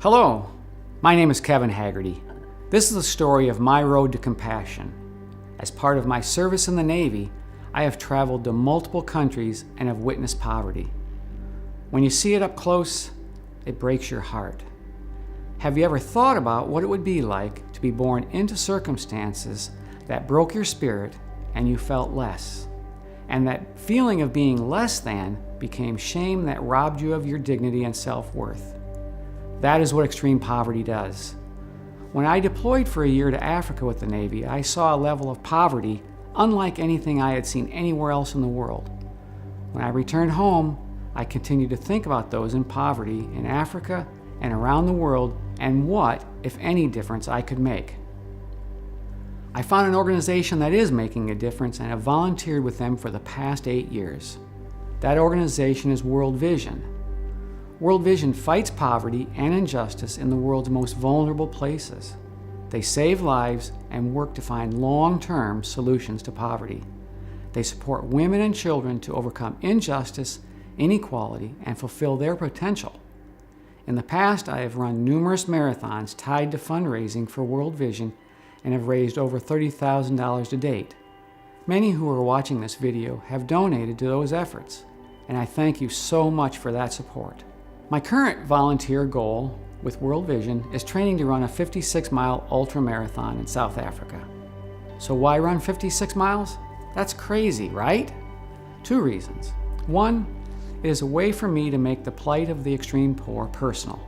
Hello, my name is Kevin Haggerty. This is the story of my road to compassion. As part of my service in the Navy, I have traveled to multiple countries and have witnessed poverty. When you see it up close, it breaks your heart. Have you ever thought about what it would be like to be born into circumstances that broke your spirit and you felt less? And that feeling of being less than became shame that robbed you of your dignity and self-worth. That is what extreme poverty does. When I deployed for a year to Africa with the Navy, I saw a level of poverty unlike anything I had seen anywhere else in the world. When I returned home, I continued to think about those in poverty in Africa and around the world and what, if any, difference I could make. I found an organization that is making a difference and have volunteered with them for the past 8 years. That organization is World Vision. World Vision fights poverty and injustice in the world's most vulnerable places. They save lives and work to find long-term solutions to poverty. They support women and children to overcome injustice, inequality, and fulfill their potential. In the past, I have run numerous marathons tied to fundraising for World Vision and have raised over $30,000 to date. Many who are watching this video have donated to those efforts, and I thank you so much for that support. My current volunteer goal with World Vision is training to run a 56-mile ultra-marathon in South Africa. So why run 56 miles? That's crazy, right? 2 reasons. 1, it is a way for me to make the plight of the extreme poor personal,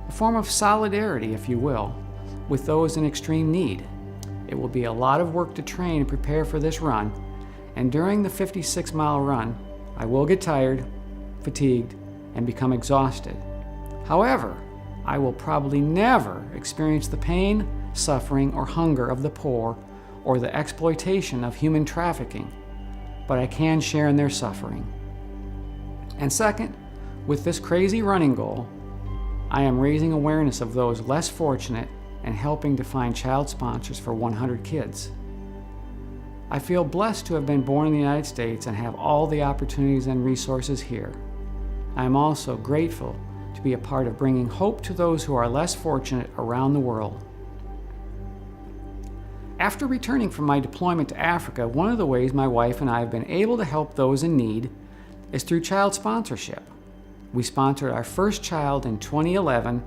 a form of solidarity, if you will, with those in extreme need. It will be a lot of work to train and prepare for this run, and during the 56-mile run, I will get tired, fatigued, and become exhausted. However, I will probably never experience the pain, suffering, or hunger of the poor or the exploitation of human trafficking, but I can share in their suffering. And second, with this crazy running goal, I am raising awareness of those less fortunate and helping to find child sponsors for 100 kids. I feel blessed to have been born in the United States and have all the opportunities and resources here. I am also grateful to be a part of bringing hope to those who are less fortunate around the world. After returning from my deployment to Africa, one of the ways my wife and I have been able to help those in need is through child sponsorship. We sponsored our first child in 2011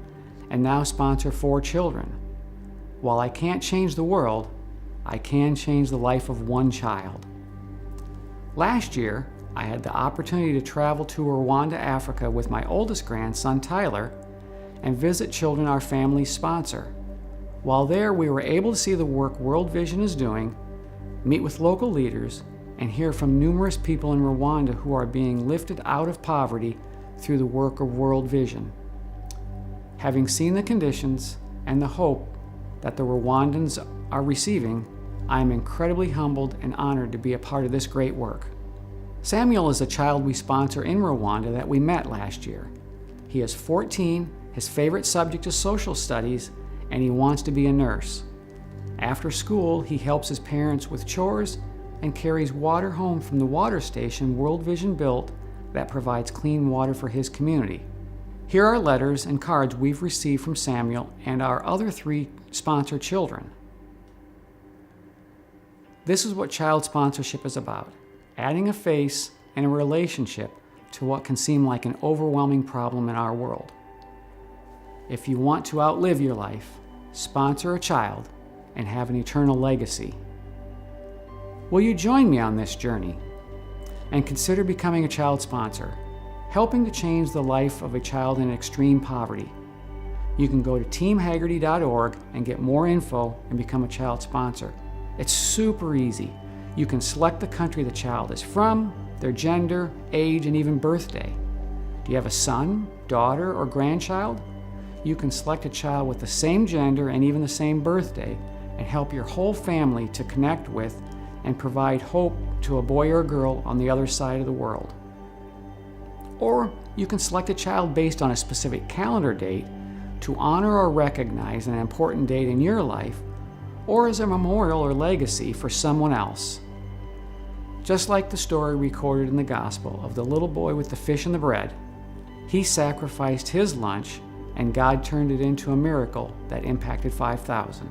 and now sponsor 4 children. While I can't change the world, I can change the life of one child. Last year, I had the opportunity to travel to Rwanda, Africa with my oldest grandson, Tyler, and visit children our families sponsor. While there, we were able to see the work World Vision is doing, meet with local leaders, and hear from numerous people in Rwanda who are being lifted out of poverty through the work of World Vision. Having seen the conditions and the hope that the Rwandans are receiving, I am incredibly humbled and honored to be a part of this great work. Samuel is a child we sponsor in Rwanda that we met last year. He is 14, his favorite subject is social studies, and he wants to be a nurse. After school, he helps his parents with chores and carries water home from the water station World Vision built that provides clean water for his community. Here are letters and cards we've received from Samuel and our other 3 sponsored children. This is what child sponsorship is about. Adding a face and a relationship to what can seem like an overwhelming problem in our world. If you want to outlive your life, sponsor a child and have an eternal legacy. Will you join me on this journey? And consider becoming a child sponsor, helping to change the life of a child in extreme poverty. You can go to teamhaggerty.org and get more info and become a child sponsor. It's super easy. You can select the country the child is from, their gender, age, and even birthday. Do you have a son, daughter, or grandchild? You can select a child with the same gender and even the same birthday and help your whole family to connect with and provide hope to a boy or a girl on the other side of the world. Or you can select a child based on a specific calendar date to honor or recognize an important date in your life, or as a memorial or legacy for someone else. Just like the story recorded in the Gospel of the little boy with the fish and the bread, he sacrificed his lunch and God turned it into a miracle that impacted 5,000.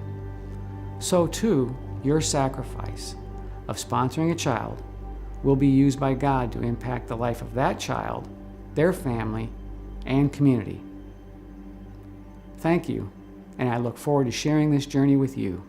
So too, your sacrifice of sponsoring a child will be used by God to impact the life of that child, their family, and community. Thank you, and I look forward to sharing this journey with you.